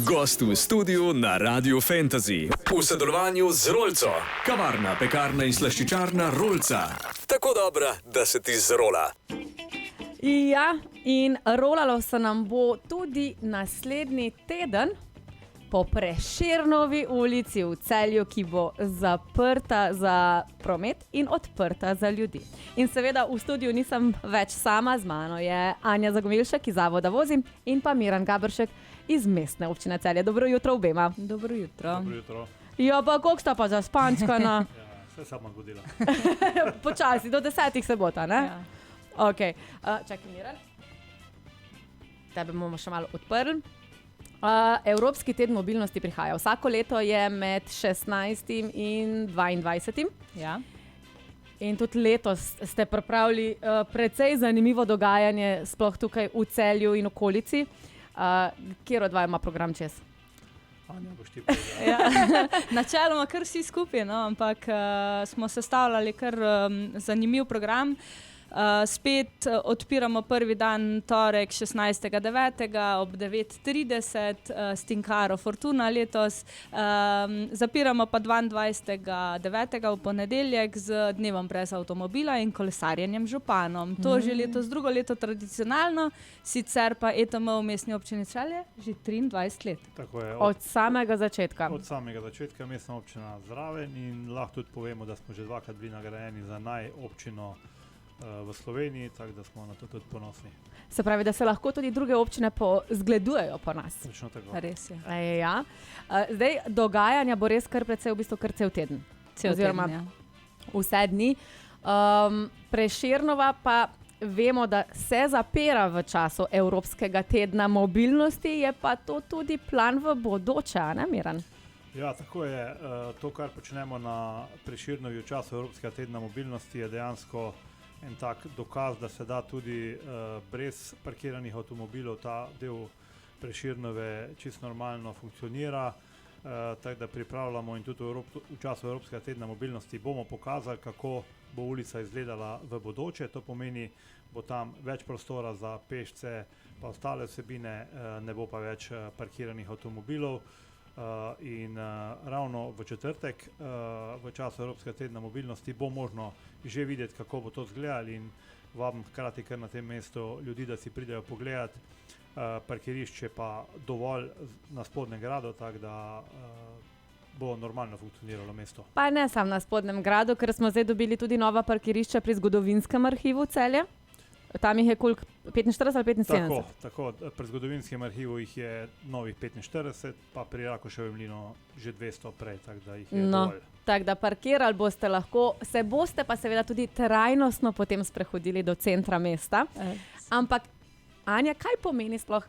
Gost v studiu na Radio Fantasy v sodelovanju z Rolco, kavarna, pekarna in slaščičarna Rolca. Tako dobra, da se ti zrola. Ja, in rolalo se nam bo tudi naslednji teden po Prešernovi ulici v Celju, ki bo zaprta za promet in odprta za ljudi. In seveda v studiu nisem več sama, z mano je Anja Zagomilšek iz Zavoda Vozim in pa Miran Gabršek iz Mestne občine Celje. Dobro jutro obema. Dobro jutro. Dobro jutro. Ja, pa koliko sta pa zaspančkana? Ja, vse sama godila. Počasi, do 10 se bo ta, ne? Ja. Ok, čakaj Miran. Tebe bomo še malo odprli. Evropski teden mobilnosti prihaja. Vsako leto je med 16. in 22. Ja. In tudi letos ste pripravili precej zanimivo dogajanje, sploh tukaj v Celju in okolici. Kjer od dva ima program čez? Anja, boš ti povedala. Ja. Načeloma kar vsi skupaj, no? Ampak smo sestavljali kar zanimiv program. Spet odpiramo prvi dan, torek 16.9. ob 9.30 s Tinkaro Fortuna letos. Zapiramo pa 22.9. v ponedeljek z dnevom brez avtomobila in kolesarjenjem županom. To že letos drugo leto tradicionalno, sicer pa ETM v Mestni občini Celje že 23 let. Tako je, Od samega začetka. od samega začetka Mestna občina zraven in lahko tudi povemo, da smo že dvakrat bili nagrajeni za naj občino v Sloveniji, tako da smo na to tudi ponosni. Se pravi, da se lahko tudi druge občine zgledujejo po nas. Točno tako. Res je. Ja. Zdaj, dogajanja bo res kar precej, v bistvu kar cel teden. Oziroma teden, ja. vse dni. Prešernova pa vemo, da se zapira v času Evropskega tedna mobilnosti, je pa to tudi plan v bodoče, ne Miran? Ja, tako je. To, kar počnemo na Prešernovi v času Evropskega tedna mobilnosti, je dejansko en tak dokaz, da se da tudi brez parkiranih avtomobilov ta del Prešernove čisto normalno funkcionira. Tako da pripravljamo in tudi v času Evropskega tedna mobilnosti bomo pokazali, kako bo ulica izgledala v bodoče. To pomeni, bo tam več prostora za pešce, pa ostale vsebine, ne bo pa več parkiranih avtomobilov. Ravno v četrtek, v času Evropskega tedna mobilnosti, bo možno že videti, kako bo to izgledalo in vabim hkrati kar na tem mestu ljudi, da si pridejo pogledati. Parkirišče pa dovolj na Spodnjem gradu, tako da bo normalno funkcioniralo mesto. Pa ne samo na Spodnjem gradu, ker smo zdaj dobili tudi nova parkirišča pri Zgodovinskem arhivu Celje. Tam jih je koliko? 45 ali 75? Tako. Pri Zgodovinskem arhivu jih je novih 45, pa pri Rakoševem mlinu že 200 prej, tako da jih je dovolj. Tako da parkirali boste lahko, se boste pa seveda tudi trajnostno potem sprehodili do centra mesta. Ampak, Anja, kaj pomeni sploh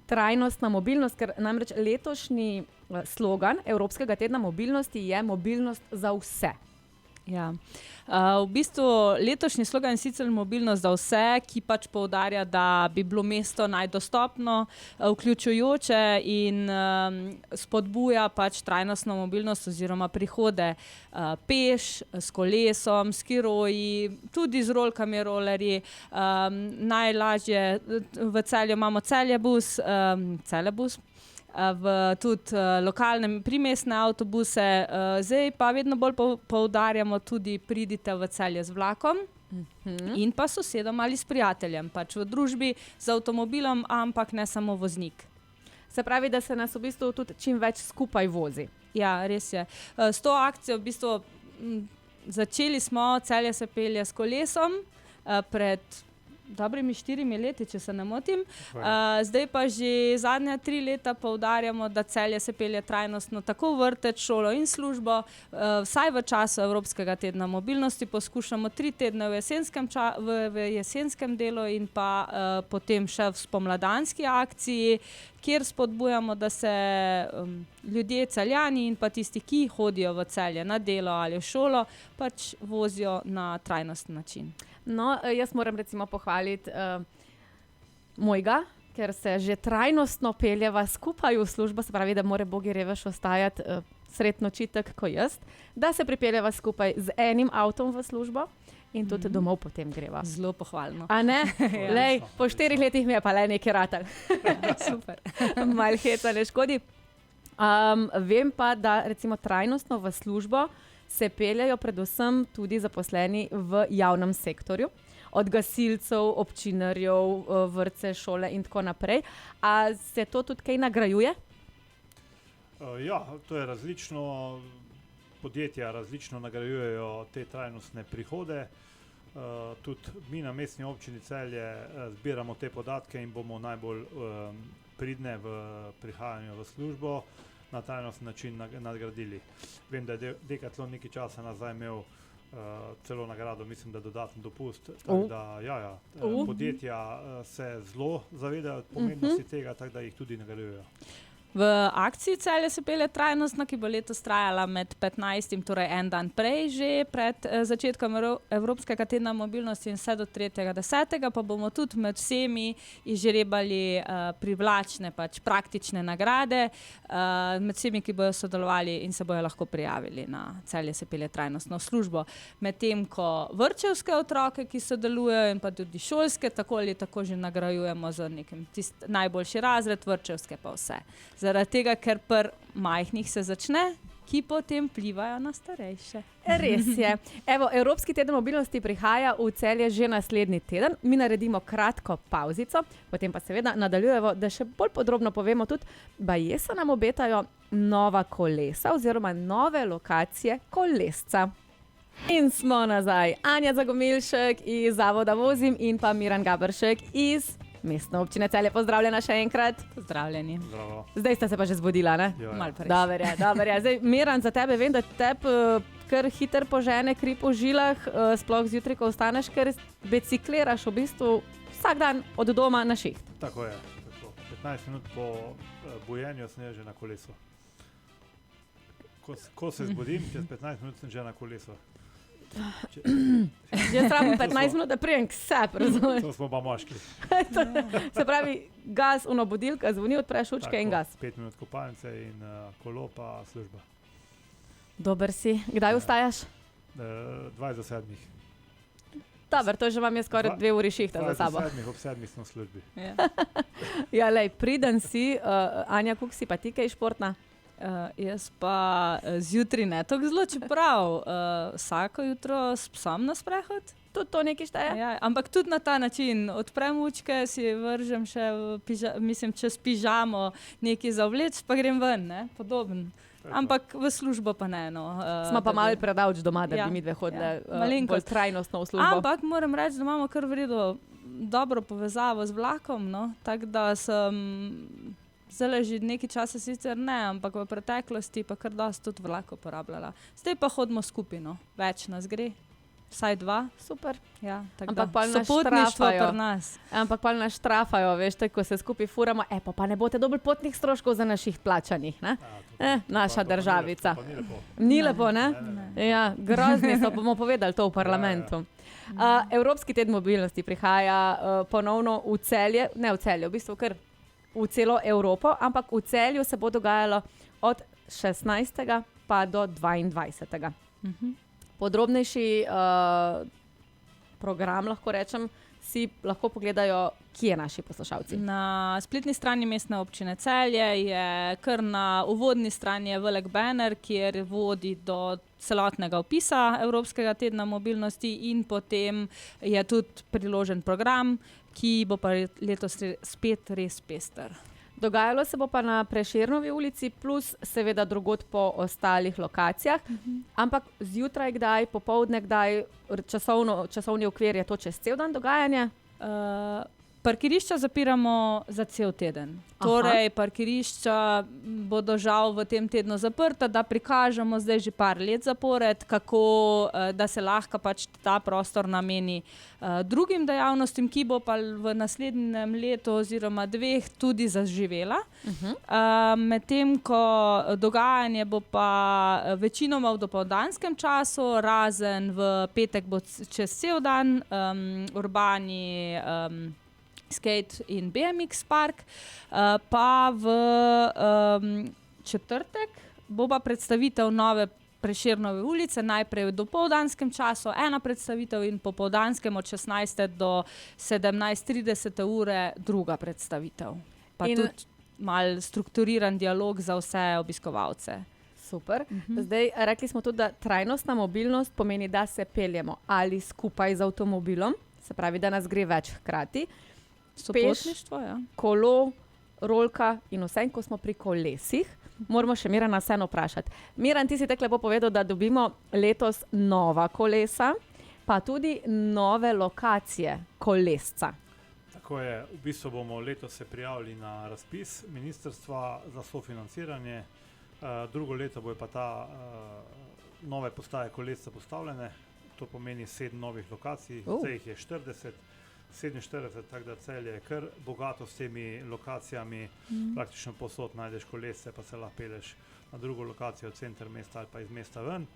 trajnostna mobilnost? Ker namreč letošnji slogan Evropskega tedna mobilnosti je mobilnost za vse. Ja. V bistvu letošnji slogan je sicer mobilnost za vse, ki pač poudarja, da bi bilo mesto najdostopno, vključujoče in spodbuja pač trajnostno mobilnost oziroma prihode peš, s kolesom, s skiroji, tudi z rolkami, rolerji. Najlažje v Celju imamo Celjebus, tudi lokalne primestne avtobuse, zdaj pa vedno bolj poudarjamo tudi pridite v Celje z vlakom in pa sosedom ali s prijateljem, pač v družbi z avtomobilom, ampak ne samo voznik. Se pravi, da se nas v bistvu tudi čim več skupaj vozi. Ja, res je. S to akcijo v bistvu začeli smo, Celje se pelje s kolesom pred dobrimi 4 leti, če se ne motim. Zdaj pa že zadnja 3 leta poudarjamo, da Celje se pelje trajnostno tako v vrtec, šolo in službo. Vsaj v času Evropskega tedna mobilnosti poskušamo 3 tedne v jesenskem delu in pa potem še v spomladanski akciji, kjer spodbujamo, da se ljudje, Celjani in pa tisti, ki hodijo v Celje na delo ali v šolo, pač vozijo na trajnostni način. No, jaz moram recimo pohvaliti mojega, ker se že trajnostno peljeva skupaj v službo, se pravi, da mora Bogi revež ostajati sred noči tako kot jaz, da se pripeljeva skupaj z enim avtom v službo in tudi domov potem greva. Zelo pohvalno. A ne? Lej, po 4 letih mi je pa le nekaj ratal. Super. Malo heca ne škodi. Vem pa, da recimo trajnostno v službo se peljajo predvsem tudi zaposleni v javnem sektorju. Od gasilcev, občinarjev, vrtce, šole in tako naprej. A se to tudi kaj nagrajuje? Ja, to je različno. Podjetja različno nagrajujejo te trajnostne prihode. Tudi mi na mestni občini Celje zbiramo te podatke in bomo najbolj pridne v prihajanju v službo na trajnostni način nadgradili. Vem, da je Decathlon nekaj časa nazaj imel celo nagrado, mislim, da dodatni dopust. Tako da, podjetja se zelo zavedajo pomembnosti tega, tako da jih tudi nagrajujejo. V akciji Celje se pelje trajnostna, ki bo letos trajala med 15. torej en dan prej, že pred začetkom Evropskega tedna mobilnosti in vse do 3.10. pa bomo tudi med vsemi izžrebali privlačne, praktične nagrade, med vsemi, ki bojo sodelovali in se bojo lahko prijavili na Celje se pelje trajnostno službo. Medtem ko vrtčevske otroke, ki sodelujejo, in pa tudi šolske, tako ali tako že nagrajujemo za nekim najboljši razred, vrtčevske pa vse. Zaradi tega, ker pri majhnih se začne, ki potem vplivajo na starejše. Res je. Evo, Evropski teden mobilnosti prihaja v Celje že naslednji teden. Mi naredimo kratko pavzico, potem pa seveda nadaljujemo, da še bolj podrobno povemo tudi, baje se nam obetajo nova kolesa oziroma nove lokacije kolesca. In smo nazaj. Anja Zagomilšek iz Zavoda Vozim in pa Miran Gaberšek iz Mestne občine Celje. Pozdravljena še enkrat. Pozdravljeni. Zdravo. Zdaj sta se pa že zbudila, ne? Ja. Malo prej. Dober je. Zdaj, Miran, za tebe vem, da kar hiter požene kri po žilah, sploh zjutraj, ko vstaneš, ker bicikliraš v bistvu vsak dan od doma na šiht. Tako je. Tako. 15 minut po bujenju sem že na kolesu. Ko se zbudim, čez 15 minut sem že na kolesu. Jaz rabim 15 minut, da prijem k sebi, razumeš? To smo pa moški. Se pravi, gas, budilka, zvoni, odpreš učke in gas. 5 minut kopalnice in kolo pa služba. Dober si. Kdaj vstajaš? 2:07. Dober, to že vam je skoraj 2 uri šihta za sabo. 2:07, ob 7 smo v službi. Ja, lej, priden si. Anja, koliko si pa ti kaj športna? Jaz pa zjutraj ne tako zelo, čeprav vsako jutro s psom na sprehod. Tudi to nekaj šteje? Ja, ampak tudi na ta način. Odprem učke, si vržem še čez pižamo nekaj za vleč, pa grem ven, ne? Podoben. Ampak v službo pa ne. Smo pa malo predavč doma, da bi mi dve hodile bolj trajnostno v službo. Ampak moram reči, da imamo kar v redu dobro povezavo z vlakom, no? Tako da sem zdaj že nekaj časa sicer ne, ampak v preteklosti pa kar dosti tudi vlak uporabljala. Zdaj pa hodimo skupaj, no. Več nas gre, vsaj 2. Super. Ja, ampak pa nas štrafajo. Ampak pa nas štrafajo, veš, ko se skupaj furamo, pa ne boste dobili potnih stroškov za naših plačanih, ne? Naša državica. Ni lepo, ne? Ja, grozni so, bomo povedali to v parlamentu. Evropski teden mobilnosti prihaja ponovno v Celje, ne v Celje, v bistvu kar v celo Evropo, ampak v Celju se bo dogajalo od 16. pa do 22. Podrobnejši program, lahko rečem, si lahko pogledajo, kje naši poslušalci. Na spletni strani Mestne občine Celje je kar na uvodni strani je velik banner, kjer vodi do celotnega opisa Evropskega tedna mobilnosti in potem je tudi priložen program, ki bo pa letos spet res pester. Dogajalo se bo pa na Prešernovi ulici, plus seveda drugod po ostalih lokacijah. Ampak zjutraj kdaj, popoldne kdaj, časovni okvir je to čez cel dan dogajanje? Parkirišča zapiramo za cel teden. Torej, parkirišča bodo žal v tem tednu zaprta, da prikažemo zdaj že par let zapored, kako da se lahko ta prostor nameni drugim dejavnostim, ki bo pa v naslednjem letu oziroma 2 tudi zaživela. Medtem ko dogajanje bo pa večinoma v dopoldanskem času, razen v petek bo čez cel dan, urbani skate in BMX park, pa v četrtek bo pa predstavitev nove Prešernove ulice, najprej v dopoldanskem času, ena predstavitev in popoldanskem od 16. do 17:30 ure druga predstavitev. Pa in tudi mal strukturiran dialog za vse obiskovalce. Super. Zdaj, rekli smo tudi, da trajnostna mobilnost pomeni, da se peljemo ali skupaj z avtomobilom, se pravi, da nas gre več hkrati. Sopotništvo, ja. Kolo, rolka in vse, in ko smo pri kolesih, moramo še Mirana vseeno vprašati. Miran, ti si tako lepo povedal, da dobimo letos nova kolesa, pa tudi nove lokacije kolesca. Tako je, v bistvu bomo letos se prijavili na razpis Ministrstva za sofinanciranje. Drugo leto bojo pa ta nove postaje kolesca postavljene, to pomeni 7 novih lokacij, zdaj jih je 47, tako da Celje je kar bogato s temi lokacijami, praktično povsod najdeš kolesce, pa se lahko peleš na drugo lokacijo, center mesta ali pa iz mesta ven.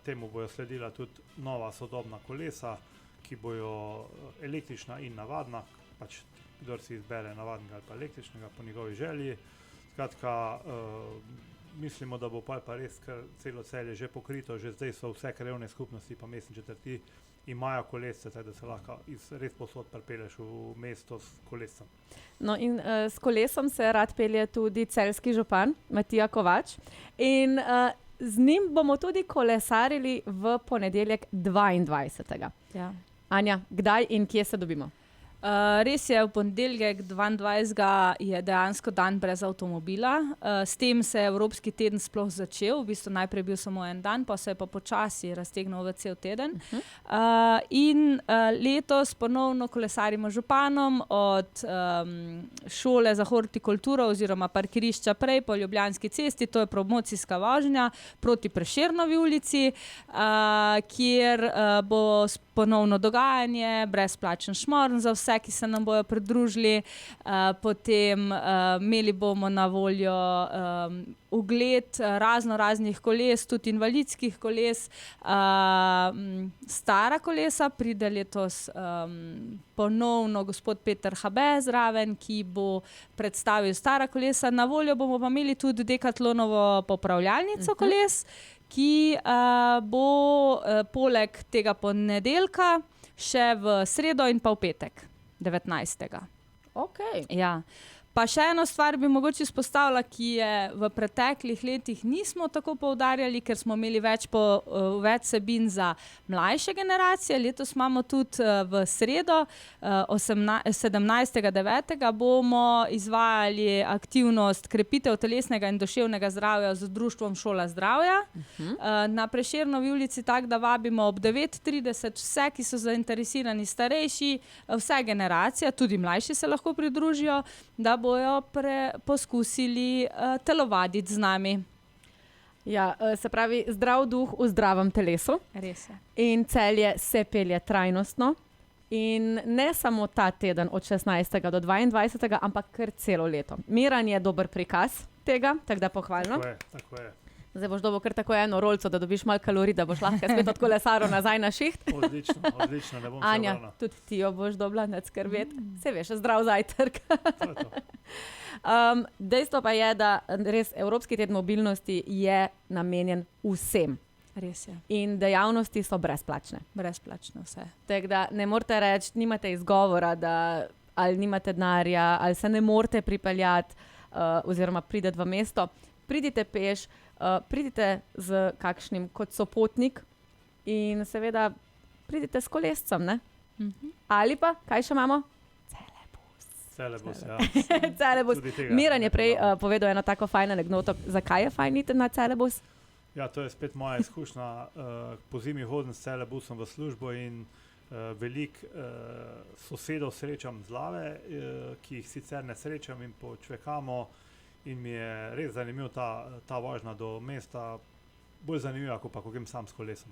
Temu bojo sledila tudi nova sodobna kolesa, ki bojo električna in navadna, pač kdor si izbere navadnega ali pa električnega po njegovi želji. Skratka, mislimo, da bo pa res kar celo Celje že pokrito, že zdaj so vse krajevne skupnosti pa mestne četrti imajo kolesce, tako da se lahko res povsod pripeleš v mesto s kolescem. No in s kolesom se rad pelje tudi celjski župan Matija Kovač in z njim bomo tudi kolesarili v ponedeljek 22. Ja. Anja, kdaj in kje se dobimo? Res je, v ponedeljek 22. je dejansko dan brez avtomobila. S tem se je Evropski teden sploh začel, v bistvu najprej bil samo en dan, pa se je pa počasi raztegnil v cel teden. In letos ponovno kolesarimo županom od šole za hortikulturo oziroma parkirišča prej po Ljubljanski cesti, to je promocijska vožnja proti Prešernovi ulici, kjer bo ponovno dogajanje, brezplačen šmorn za vse, ki se nam bojo pridružili. Potem imeli bomo na voljo ogled raznih koles, tudi invalidskih koles. Stara kolesa pride letos ponovno gospod Peter Habe zraven, ki bo predstavil stara kolesa. Na voljo bomo pa imeli tudi Decathlonovo popravljalnico koles, ki bo poleg tega ponedeljka še v sredo in pa v petek, 19. Okay. Ja. Pa še eno stvar bi mogoče izpostavila, ki je v preteklih letih nismo tako poudarjali, ker smo imeli več vsebin za mlajše generacije. Letos imamo tudi v sredo, 17.9. bomo izvajali aktivnost krepitev telesnega in duševnega zdravja z društvom Šola zdravja. Na Prešernovi ulici, tako da vabimo ob 9:30 vse, ki so zainteresirani, starejši, vse generacije, tudi mlajši se lahko pridružijo, da bojo poskusili telovaditi z nami. Ja, se pravi, zdrav duh v zdravem telesu. Res je. In Celje se pelje trajnostno. In ne samo ta teden od 16. do 22., ampak kar celo leto. Miran je dober prikaz tega, tako da pohvalno. Tako je. Zdaj boš dobil kar tako eno rolco, da dobiš malo kalorij, da boš lahko spet od kolesarov nazaj na šiht. Odlično, ne bom se Anja, vrnila. tudi ti jo boš dobila, ne skrbeti. Se veš, zdrav zajtrk. To je to. Dejstvo pa je, da res Evropski teden mobilnosti je namenjen vsem. Res je. In dejavnosti so brezplačne. Brezplačno vse. Tako da ne morete reči, nimate izgovora, da ali nimate denarja, ali se ne morete pripeljati oziroma prideti v mesto. Pridite peš, pridite z kakšnim kot sopotnik in seveda pridite s kolescem, ne? Ali pa, kaj še imamo? Celebus, ja. Celebus. Tudi tega Miran je ne prej pozabimo. povedal eno tako fajn anekdoto, zakaj je fajn iti na Celebus? Ja, to je spet moja izkušnja. Po zimi hodim s Celebusom v službo in veliko sosedov srečam z Lave, ki jih sicer ne srečam in počvekamo. In mi je res zanimiv ta vožnja do mesta, bolj zanimiva, kot pa ko grem sam s kolesom.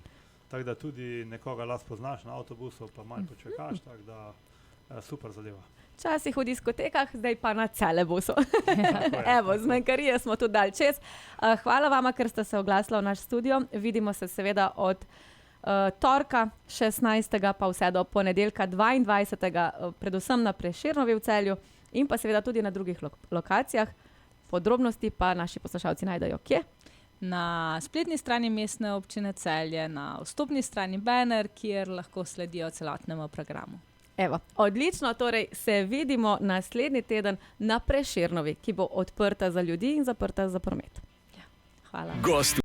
Tako da tudi nekoga lahko poznaš na avtobusu, pa malo počvekaš, tako da super zadeva. Včasih v diskotekah, zdaj pa na Celebusu. Evo, z Menkarije smo tudi dal čez. Hvala vama, ker ste se oglasili v naš studio. Vidimo se seveda od torka 16. pa vse do ponedeljka 22. predvsem na Prešernovi v Celju in pa seveda tudi na drugih lokacijah. Podrobnosti pa naši poslušalci najdejo kje? Na spletni strani Mestne občine Celje, na vstopni strani banner, kjer lahko sledijo celotnemu programu. Evo, odlično, torej se vidimo naslednji teden na Prešernovi, ki bo odprta za ljudi in zaprta za promet. Hvala. Gost